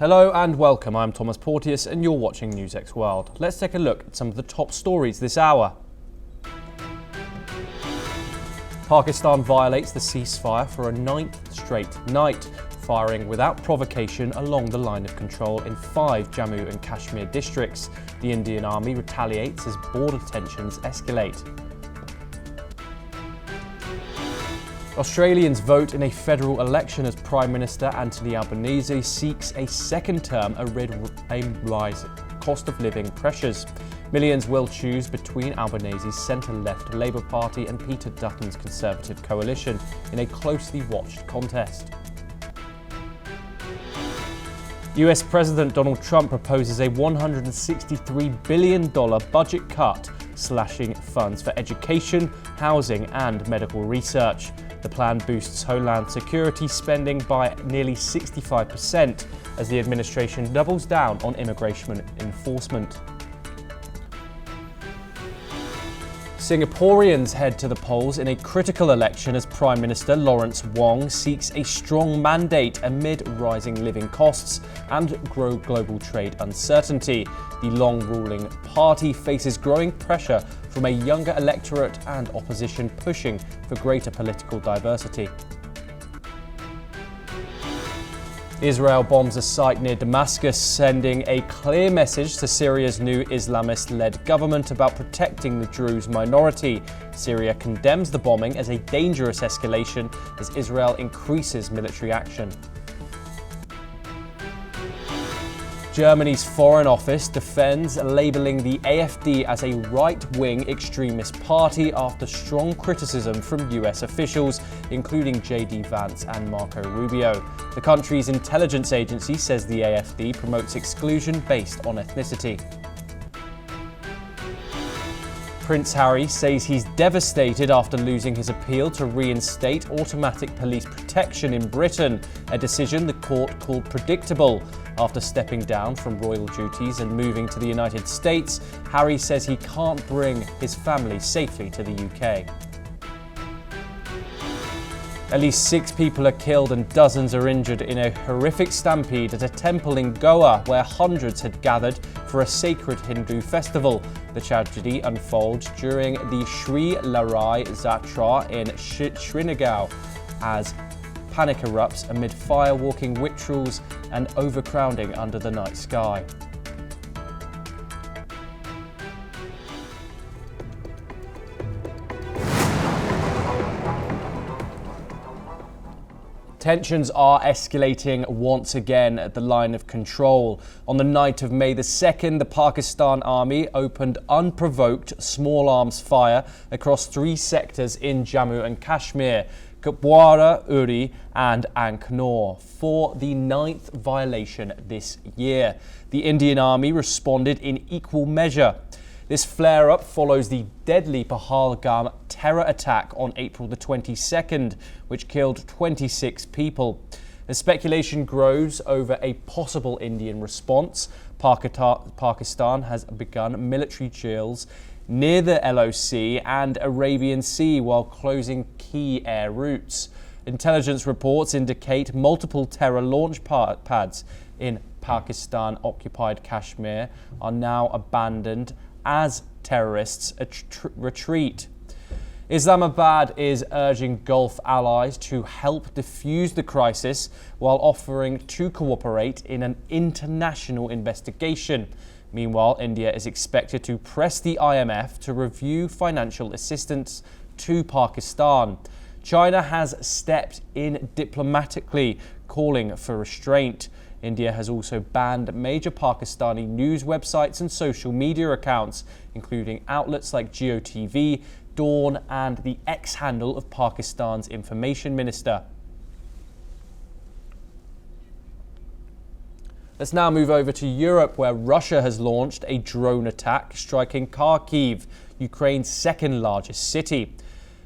Hello and welcome, I'm Thomas Porteous and you're watching NewsX World. Let's take a look at some of the top stories this hour. Pakistan violates the ceasefire for a 9th straight night, firing without provocation along the line of control in 5 Jammu and Kashmir districts. The Indian Army retaliates as border tensions escalate. Australians vote in a federal election as Prime Minister Anthony Albanese seeks a second term amid rising cost of living pressures. Millions will choose between Albanese's centre-left Labour Party and Peter Dutton's Conservative coalition in a closely watched contest. US President Donald Trump proposes a $163 billion budget cut, slashing funds for education, housing and medical research. The plan boosts Homeland Security spending by nearly 65% as the administration doubles down on immigration enforcement. Singaporeans head to the polls in a critical election as Prime Minister Lawrence Wong seeks a strong mandate amid rising living costs and global trade uncertainty. The long-ruling party faces growing pressure from a younger electorate and opposition pushing for greater political diversity. Israel bombs a site near Damascus, sending a clear message to Syria's new Islamist-led government about protecting the Druze minority. Syria condemns the bombing as a dangerous escalation as Israel increases military action. Germany's Foreign Office defends labelling the AfD as a right-wing extremist party after strong criticism from US officials, including J.D. Vance and Marco Rubio. The country's intelligence agency says the AfD promotes exclusion based on ethnicity. Prince Harry says he's devastated after losing his appeal to reinstate automatic police protection in Britain, a decision the court called predictable. After stepping down from royal duties and moving to the United States, Harry says he can't bring his family safely to the UK. At least 6 people are killed and dozens are injured in a horrific stampede at a temple in Goa where hundreds had gathered for a sacred Hindu festival. The tragedy unfolds during the Sri Larai Zatra in Srinagar as panic erupts amid firewalking rituals and overcrowding under the night sky. Tensions are escalating once again at the line of control. On the night of May the 2nd, the Pakistan Army opened unprovoked small arms fire across 3 sectors in Jammu and Kashmir, Kupwara, Uri and Anknor, for the 9th violation this year. The Indian Army responded in equal measure. This flare-up follows the deadly Pahalgam terror attack on April the 22nd, which killed 26 people. As speculation grows over a possible Indian response, Pakistan has begun military drills near the LOC and Arabian Sea while closing key air routes. Intelligence reports indicate multiple terror launch pads in Pakistan-occupied Kashmir are now abandoned as terrorists retreat. Islamabad is urging Gulf allies to help defuse the crisis while offering to cooperate in an international investigation. Meanwhile, India is expected to press the IMF to review financial assistance to Pakistan. China has stepped in diplomatically, calling for restraint. India has also banned major Pakistani news websites and social media accounts, including outlets like GeoTV, Dawn and the X handle of Pakistan's information minister. Let's now move over to Europe, where Russia has launched a drone attack striking Kharkiv, Ukraine's second largest city.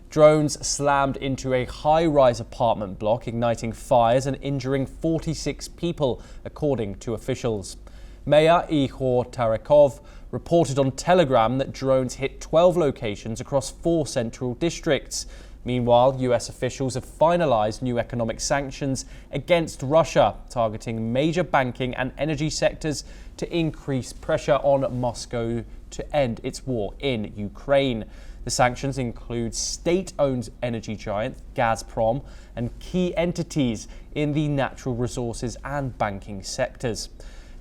Drones slammed into a high-rise apartment block, igniting fires and injuring 46 people, according to officials. Mayor Ihor Tarakov reported on Telegram that drones hit 12 locations across 4 central districts. Meanwhile, US officials have finalized new economic sanctions against Russia, targeting major banking and energy sectors to increase pressure on Moscow to end its war in Ukraine. The sanctions include state-owned energy giant Gazprom and key entities in the natural resources and banking sectors.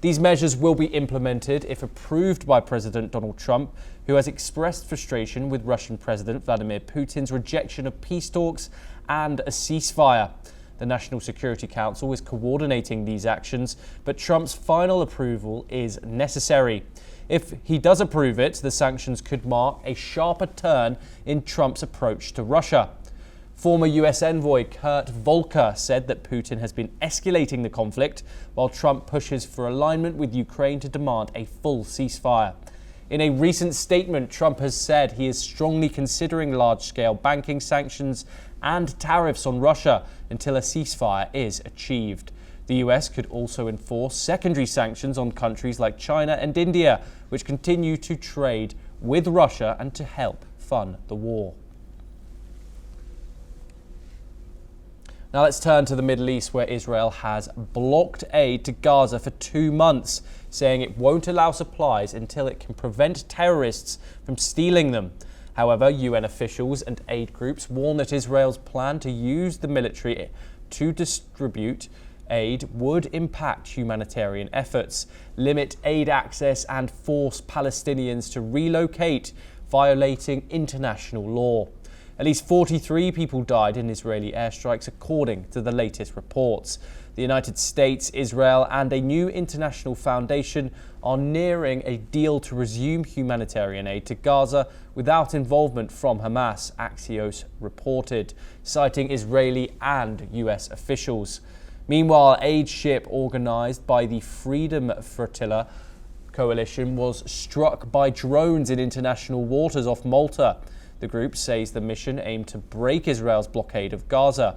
These measures will be implemented if approved by President Donald Trump, who has expressed frustration with Russian President Vladimir Putin's rejection of peace talks and a ceasefire. The National Security Council is coordinating these actions, but Trump's final approval is necessary. If he does approve it, the sanctions could mark a sharper turn in Trump's approach to Russia. Former US envoy Kurt Volker said that Putin has been escalating the conflict, while Trump pushes for alignment with Ukraine to demand a full ceasefire. In a recent statement, Trump has said he is strongly considering large-scale banking sanctions and tariffs on Russia until a ceasefire is achieved. The US could also enforce secondary sanctions on countries like China and India, which continue to trade with Russia and to help fund the war. Now let's turn to the Middle East, where Israel has blocked aid to Gaza for 2 months, saying it won't allow supplies until it can prevent terrorists from stealing them. However, UN officials and aid groups warn that Israel's plan to use the military to distribute aid would impact humanitarian efforts, limit aid access, and force Palestinians to relocate, violating international law. At least 43 people died in Israeli airstrikes, according to the latest reports. The United States, Israel, and a new international foundation are nearing a deal to resume humanitarian aid to Gaza without involvement from Hamas, Axios reported, citing Israeli and US officials. Meanwhile, aid ship organised by the Freedom Flotilla coalition was struck by drones in international waters off Malta. The group says the mission aimed to break Israel's blockade of Gaza.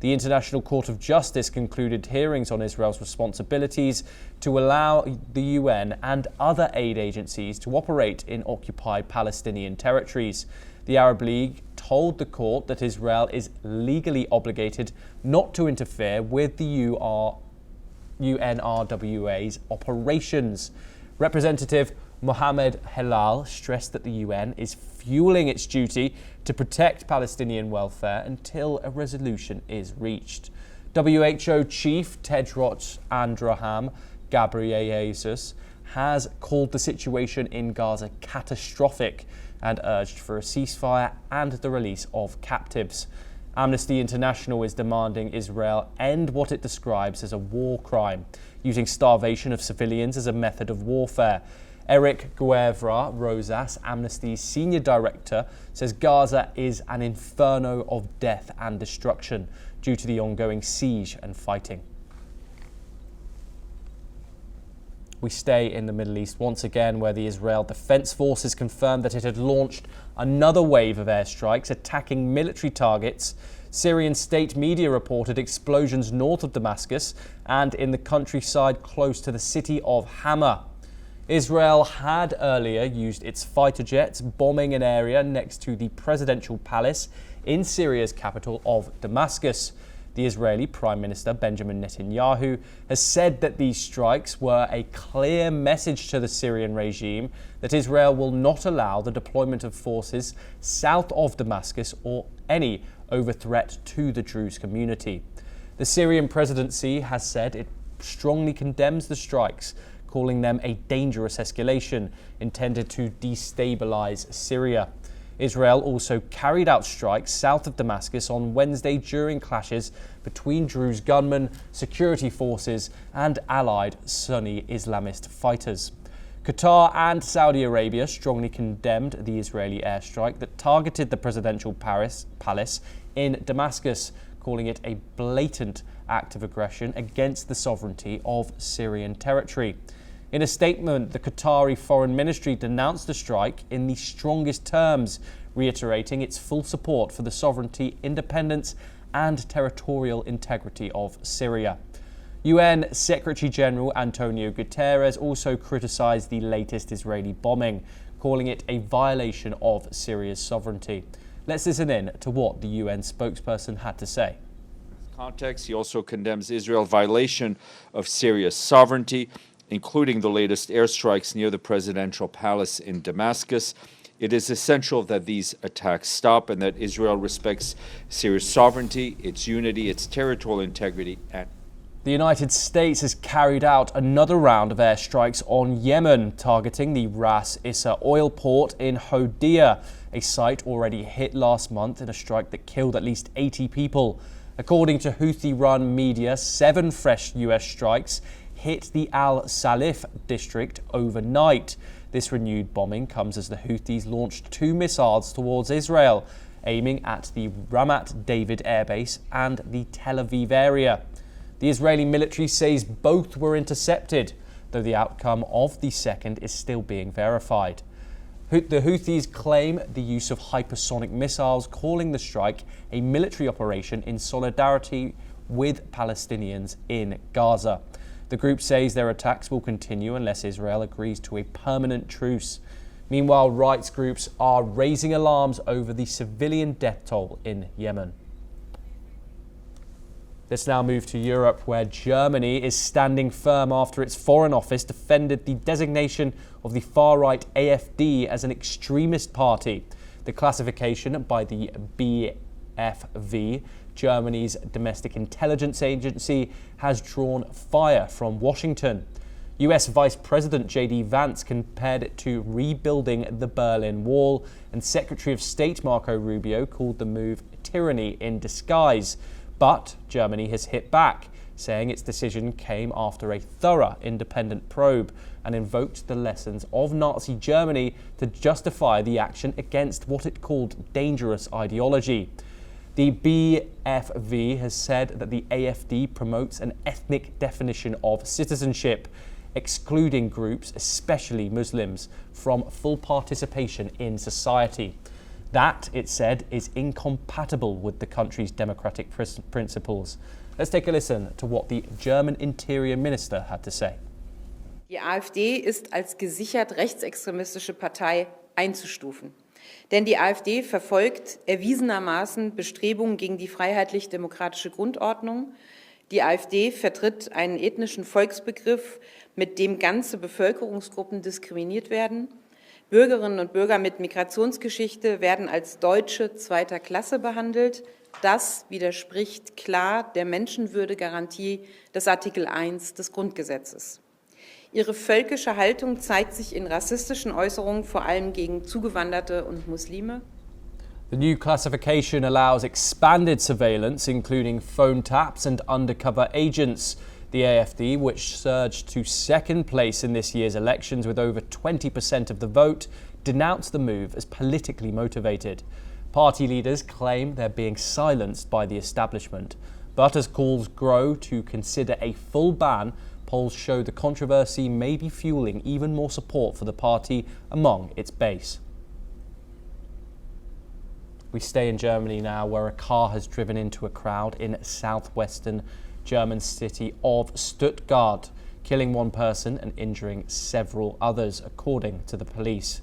The International Court of Justice concluded hearings on Israel's responsibilities to allow the UN and other aid agencies to operate in occupied Palestinian territories. The Arab League told the court that Israel is legally obligated not to interfere with the UNRWA's operations. Representative Mohammed Helal stressed that the UN is fueling its duty to protect Palestinian welfare until a resolution is reached. WHO Chief Tedros Adhanom Ghebreyesus has called the situation in Gaza catastrophic and urged for a ceasefire and the release of captives. Amnesty International is demanding Israel end what it describes as a war crime, using starvation of civilians as a method of warfare. Eric Guevara Rosas, Amnesty's senior director, says Gaza is an inferno of death and destruction due to the ongoing siege and fighting. We stay in the Middle East once again, where the Israel Defense Forces confirmed that it had launched another wave of airstrikes attacking military targets. Syrian state media reported explosions north of Damascus and in the countryside close to the city of Hama. Israel had earlier used its fighter jets bombing an area next to the presidential palace in Syria's capital of Damascus. The Israeli Prime Minister Benjamin Netanyahu has said that these strikes were a clear message to the Syrian regime that Israel will not allow the deployment of forces south of Damascus or any over-threat to the Druze community. The Syrian presidency has said it strongly condemns the strikes, calling them a dangerous escalation intended to destabilize Syria. Israel also carried out strikes south of Damascus on Wednesday during clashes between Druze gunmen, security forces, and allied Sunni Islamist fighters. Qatar and Saudi Arabia strongly condemned the Israeli airstrike that targeted the presidential palace in Damascus, calling it a blatant act of aggression against the sovereignty of Syrian territory. In a statement, the Qatari Foreign Ministry denounced the strike in the strongest terms, reiterating its full support for the sovereignty, independence, and territorial integrity of Syria. UN Secretary-General Antonio Guterres also criticised the latest Israeli bombing, calling it a violation of Syria's sovereignty. Let's listen in to what the UN spokesperson had to say. Context, he also condemns Israel's violation of Syria's sovereignty, including the latest airstrikes near the presidential palace in Damascus. It is essential that these attacks stop and that Israel respects Syria's sovereignty, its unity, its territorial integrity. The United States has carried out another round of airstrikes on Yemen, targeting the Ras Issa oil port in Hodeidah, a site already hit last month in a strike that killed at least 80 people. According to Houthi-run media, 7 fresh US strikes hit the Al Salif district overnight. This renewed bombing comes as the Houthis launched 2 missiles towards Israel, aiming at the Ramat David airbase and the Tel Aviv area. The Israeli military says both were intercepted, though the outcome of the second is still being verified. The Houthis claim the use of hypersonic missiles, calling the strike a military operation in solidarity with Palestinians in Gaza. The group says their attacks will continue unless Israel agrees to a permanent truce. Meanwhile, rights groups are raising alarms over the civilian death toll in Yemen. Let's now move to Europe, where Germany is standing firm after its Foreign Office defended the designation of the far-right AfD as an extremist party. The classification by the BFV, Germany's domestic intelligence agency, has drawn fire from Washington. US Vice President J.D. Vance compared it to rebuilding the Berlin Wall, and Secretary of State Marco Rubio called the move tyranny in disguise. But Germany has hit back, saying its decision came after a thorough independent probe and invoked the lessons of Nazi Germany to justify the action against what it called dangerous ideology. The BFV has said that the AfD promotes an ethnic definition of citizenship, excluding groups, especially Muslims, from full participation in society. That, it said, is incompatible with the country's democratic principles. Let's take a listen to what the German Interior Minister had to say. Die AfD ist als gesichert rechtsextremistische Partei einzustufen. Denn die AfD verfolgt erwiesenermaßen Bestrebungen gegen die freiheitlich-demokratische Grundordnung. Die AfD vertritt einen ethnischen Volksbegriff, mit dem ganze Bevölkerungsgruppen diskriminiert werden. Bürgerinnen und Bürger mit Migrationsgeschichte werden als Deutsche zweiter Klasse behandelt. Das widerspricht klar der Menschenwürdegarantie des Artikel 1 des Grundgesetzes. Ihre völkische Haltung zeigt sich in rassistischen Äußerungen, vor allem gegen Zugewanderte und Muslime. The new classification allows expanded surveillance, including phone taps and undercover agents. The AfD, which surged to second place in this year's elections with over 20% of the vote, denounced the move as politically motivated. Party leaders claim they're being silenced by the establishment. But as calls grow to consider a full ban, polls show the controversy may be fueling even more support for the party among its base. We stay in Germany now, where a car has driven into a crowd in southwestern German city of Stuttgart, killing 1 person and injuring several others, according to the police.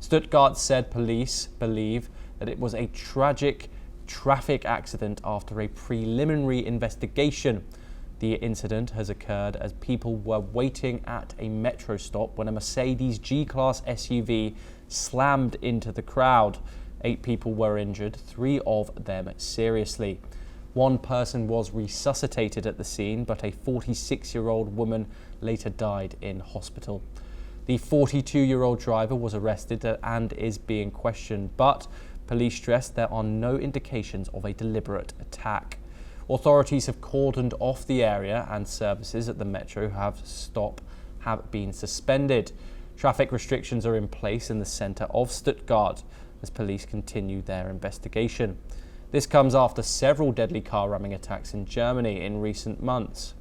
Stuttgart said police believe that it was a tragic traffic accident after a preliminary investigation. The incident has occurred as people were waiting at a metro stop when a Mercedes G-Class SUV slammed into the crowd. 8 people were injured, 3 of them seriously. 1 person was resuscitated at the scene, but a 46-year-old woman later died in hospital. The 42-year-old driver was arrested and is being questioned, but police stressed there are no indications of a deliberate attack. Authorities have cordoned off the area and services at the metro have been suspended. Traffic restrictions are in place in the centre of Stuttgart as police continue their investigation. This comes after several deadly car ramming attacks in Germany in recent months.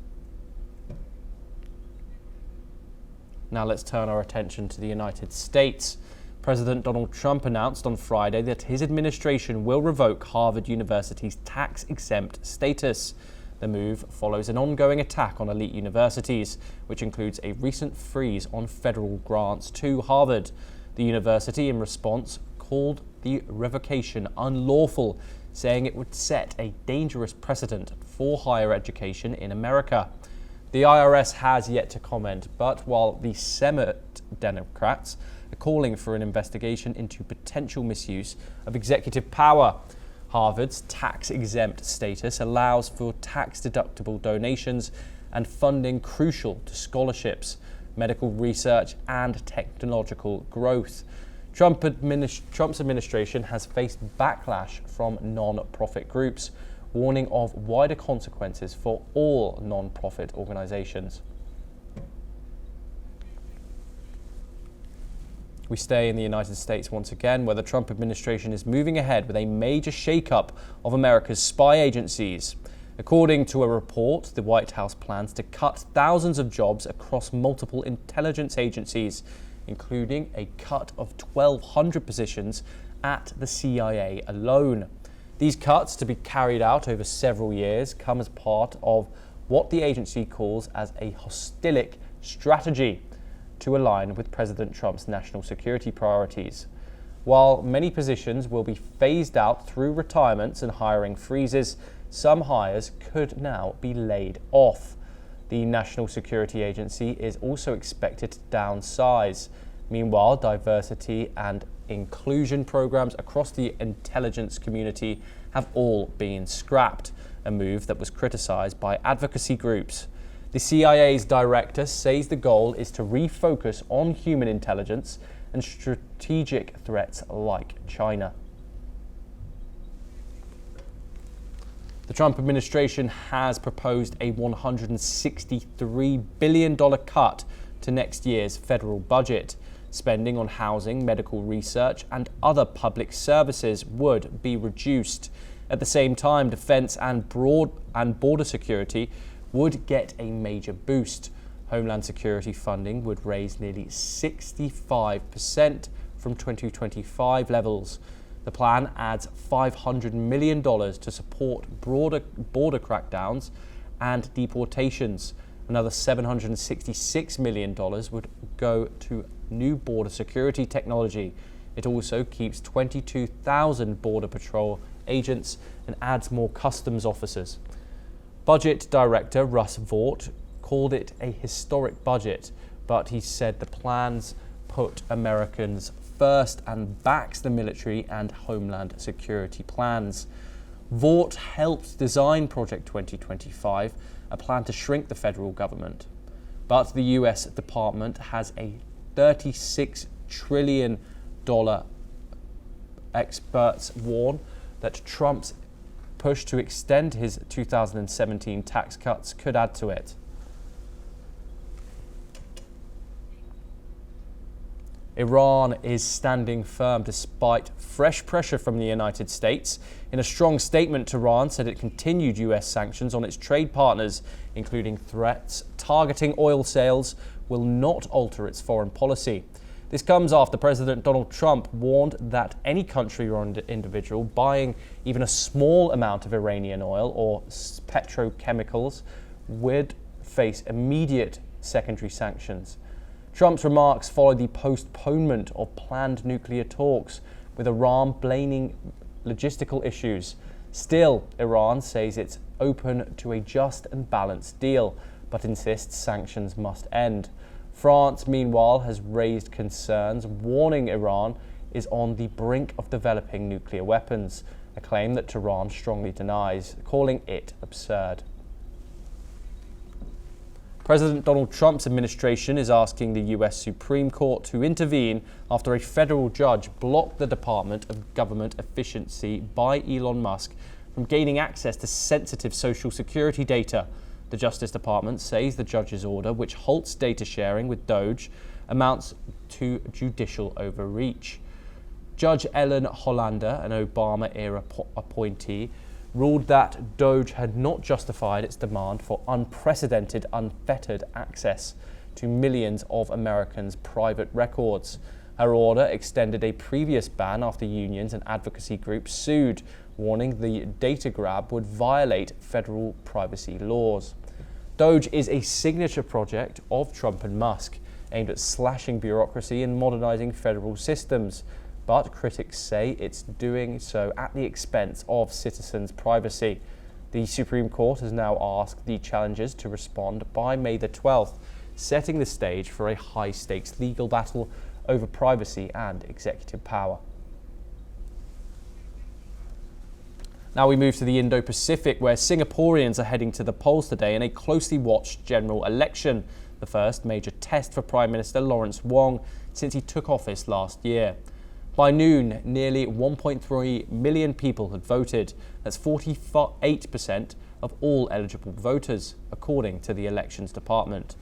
Now let's turn our attention to the United States. President Donald Trump announced on Friday that his administration will revoke Harvard University's tax-exempt status. The move follows an ongoing attack on elite universities, which includes a recent freeze on federal grants to Harvard. The university, in response, called the revocation unlawful, saying it would set a dangerous precedent for higher education in America. The IRS has yet to comment, but while the Senate Democrats are calling for an investigation into potential misuse of executive power, Harvard's tax-exempt status allows for tax-deductible donations and funding crucial to scholarships, medical research, and technological growth. Trump's administration has faced backlash from non-profit groups, warning of wider consequences for all non-profit organizations. We stay in the United States once again, where the Trump administration is moving ahead with a major shakeup of America's spy agencies. According to a report, the White House plans to cut thousands of jobs across multiple intelligence agencies, including a cut of 1,200 positions at the CIA alone. These cuts, to be carried out over several years, come as part of what the agency calls as a hostilic strategy to align with President Trump's national security priorities. While many positions will be phased out through retirements and hiring freezes, some hires could now be laid off. The National Security Agency is also expected to downsize. Meanwhile, diversity and inclusion programs across the intelligence community have all been scrapped, a move that was criticized by advocacy groups. The CIA's director says the goal is to refocus on human intelligence and strategic threats like China. The Trump administration has proposed a $163 billion cut to next year's federal budget. Spending on housing, medical research, and other public services would be reduced. At the same time, defense and border security would get a major boost. Homeland security funding would raise nearly 65% from 2025 levels. The plan adds $500 million to support broader border crackdowns and deportations. Another $766 million would go to new border security technology. It also keeps 22,000 Border Patrol agents and adds more customs officers. Budget Director Russ Vought called it a historic budget, but he said the plans put Americans first and backs the military and homeland security plans. Vought helped design Project 2025, a plan to shrink the federal government. But the US Department has a $36 trillion. Experts warn that Trump's push to extend his 2017 tax cuts could add to it. Iran is standing firm despite fresh pressure from the United States. In a strong statement, Tehran said it continued US sanctions on its trade partners, including threats targeting oil sales, will not alter its foreign policy. This comes after President Donald Trump warned that any country or individual buying even a small amount of Iranian oil or petrochemicals would face immediate secondary sanctions. Trump's remarks followed the postponement of planned nuclear talks, with Iran blaming logistical issues. Still, Iran says it's open to a just and balanced deal, but insists sanctions must end. France, meanwhile, has raised concerns, warning Iran is on the brink of developing nuclear weapons, a claim that Tehran strongly denies, calling it absurd. President Donald Trump's administration is asking the US Supreme Court to intervene after a federal judge blocked the Department of Government Efficiency by Elon Musk from gaining access to sensitive Social Security data. The Justice Department says the judge's order, which halts data sharing with Doge, amounts to judicial overreach. Judge Ellen Hollander, an Obama-era appointee, ruled that Doge had not justified its demand for unprecedented, unfettered access to millions of Americans' private records. Her order extended a previous ban after unions and advocacy groups sued, warning the data grab would violate federal privacy laws. Doge is a signature project of Trump and Musk, aimed at slashing bureaucracy and modernizing federal systems. but critics say it's doing so at the expense of citizens' privacy. The Supreme Court has now asked the challengers to respond by May the 12th, setting the stage for a high-stakes legal battle over privacy and executive power. Now we move to the Indo-Pacific, where Singaporeans are heading to the polls today in a closely watched general election, the first major test for Prime Minister Lawrence Wong since he took office last year. By noon, nearly 1.3 million people had voted. That's 48% of all eligible voters, according to the Elections Department.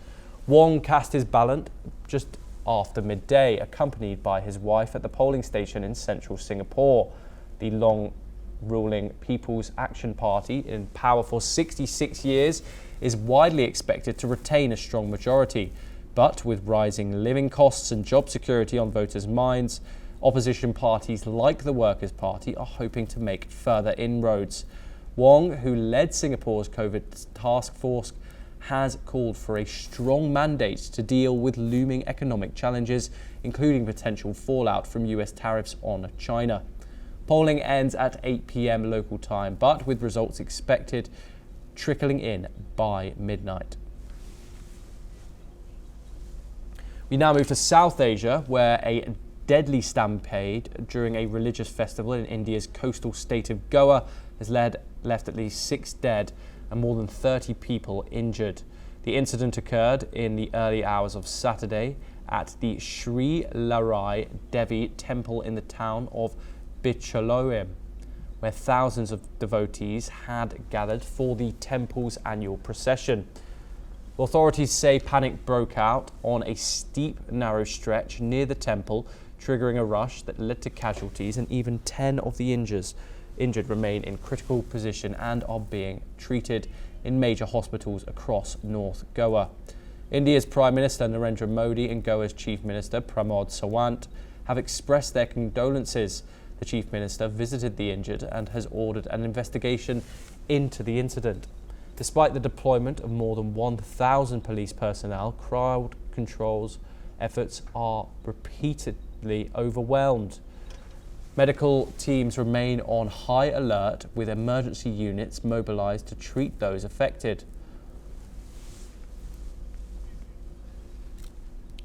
Wong cast his ballot just after midday, accompanied by his wife at the polling station in central Singapore. The long-ruling People's Action Party, in power for 66 years, is widely expected to retain a strong majority. But with rising living costs and job security on voters' minds, opposition parties like the Workers' Party are hoping to make further inroads. Wong, who led Singapore's COVID task force, has called for a strong mandate to deal with looming economic challenges, including potential fallout from US tariffs on China. Polling ends at 8 p.m. local time, but with results expected trickling in by midnight. We now move to South Asia, where a deadly stampede during a religious festival in India's coastal state of Goa has left at least 6 dead and more than 30 people injured. The incident occurred in the early hours of Saturday at the Sri Larai Devi temple in the town of Bichaloem, where thousands of devotees had gathered for the temple's annual procession. Authorities say panic broke out on a steep, narrow stretch near the temple, triggering a rush that led to casualties, and even 10 of the injured remain in critical position and are being treated in major hospitals across North Goa. India's Prime Minister Narendra Modi and Goa's Chief Minister Pramod Sawant have expressed their condolences. The Chief Minister visited the injured and has ordered an investigation into the incident. Despite the deployment of more than 1,000 police personnel, crowd control's efforts are repeatedly overwhelmed. Medical teams remain on high alert, with emergency units mobilized to treat those affected.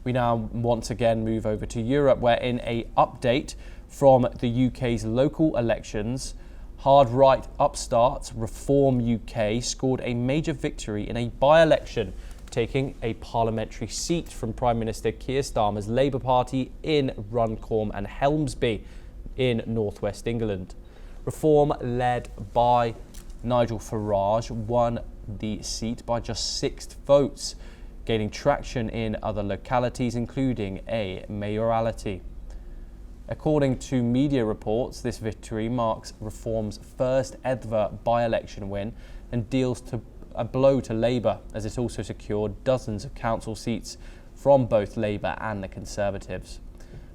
We now once again move over to Europe, where in an update from the UK's local elections, hard-right upstarts Reform UK scored a major victory in a by-election, taking a parliamentary seat from Prime Minister Keir Starmer's Labour Party in Runcorn and Helmsby in northwest England. Reform, led by Nigel Farage, won the seat by just 6 votes, gaining traction in other localities, including a mayoralty. According to media reports, this victory marks Reform's first ever by-election win and deals a blow to Labour, as it also secured dozens of council seats from both Labour and the Conservatives.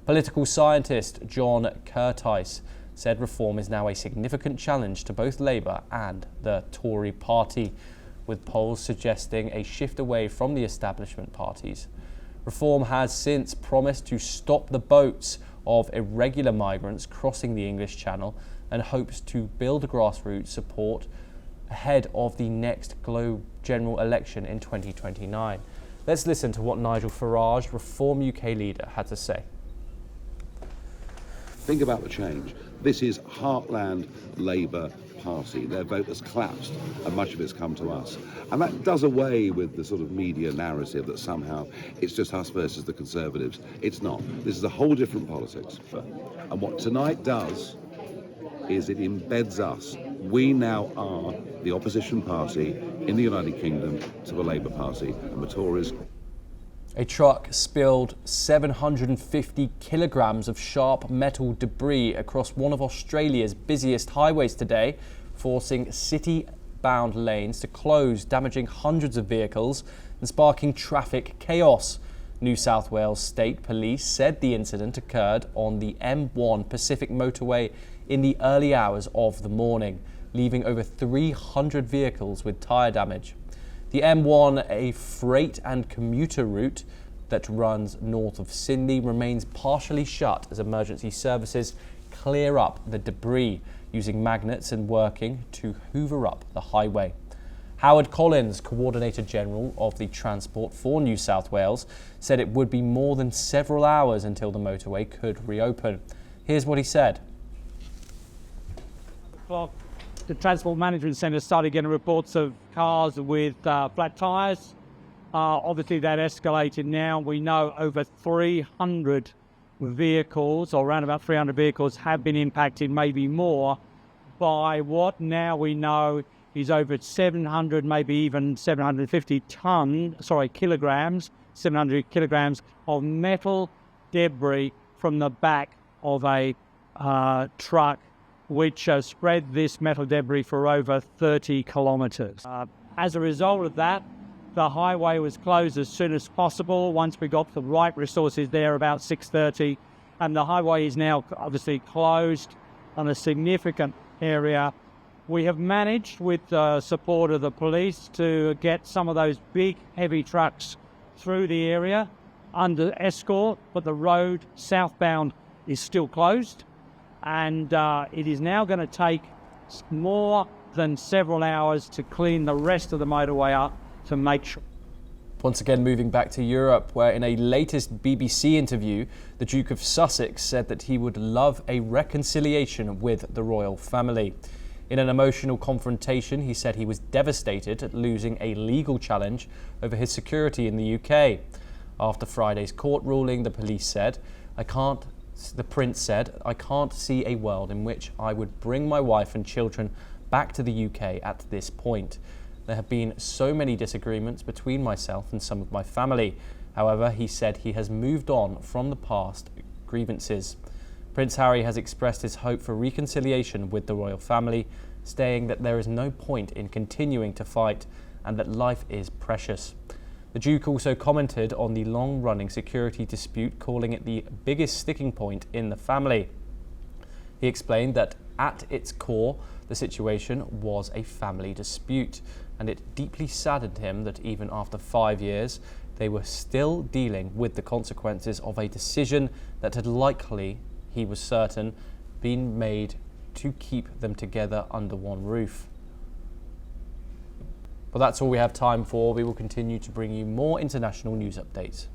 Political scientist John Curtice said Reform is now a significant challenge to both Labour and the Tory party, with polls suggesting a shift away from the establishment parties. Reform has since promised to stop the boats of irregular migrants crossing the English Channel and hopes to build grassroots support ahead of the next general election in 2029. Let's listen to what Nigel Farage, Reform UK leader, had to say. Think about the change. This is Heartland Labour Party. Their vote has collapsed and much of it's come to us. And that does away with the sort of media narrative that somehow it's just us versus the Conservatives. It's not. This is a whole different politics. And what tonight does is it embeds us. We now are the opposition party in the United Kingdom to the Labour Party, and the Tories. A truck spilled 750 kilograms of sharp metal debris across one of Australia's busiest highways today, forcing city-bound lanes to close, damaging hundreds of vehicles and sparking traffic chaos. New South Wales State Police said the incident occurred on the M1 Pacific motorway in the early hours of the morning, leaving over 300 vehicles with tyre damage. The M1, a freight and commuter route, that runs north of Sydney remains partially shut as emergency services clear up the debris using magnets and working to hoover up the highway. Howard Collins, Coordinator General of the Transport for New South Wales, said it would be more than several hours until the motorway could reopen. Here's what he said. The Transport Management Centre started getting reports of cars with flat tyres. Obviously that escalated now. We know over 300 vehicles, or around about 300 vehicles, have been impacted, maybe more, by what now we know is over 700, maybe even 750 kilograms, 700 kilograms of metal debris from the back of a truck, which spread this metal debris for over 30 kilometres. As a result of that, the highway was closed as soon as possible once we got the right resources there about 6:30, and the highway is now obviously closed on a significant area. We have managed, with the support of the police, to get some of those big heavy trucks through the area under escort, but the road southbound is still closed, and it is now going to take more than several hours to clean the rest of the motorway up to make sure. Once again, moving back to Europe, where in a latest BBC interview, the Duke of Sussex said that he would love a reconciliation with the royal family. In an emotional confrontation, he said he was devastated at losing a legal challenge over his security in the UK. After Friday's court ruling, the Prince said, I can't see a world in which I would bring my wife and children back to the UK at this point. There have been so many disagreements between myself and some of my family. However, he said he has moved on from the past grievances. Prince Harry has expressed his hope for reconciliation with the royal family, saying that there is no point in continuing to fight and that life is precious. The Duke also commented on the long-running security dispute, calling it the biggest sticking point in the family. He explained that at its core, the situation was a family dispute, and it deeply saddened him that even after 5 years, they were still dealing with the consequences of a decision that had likely, he was certain, been made to keep them together under one roof. Well, that's all we have time for. We will continue to bring you more international news updates.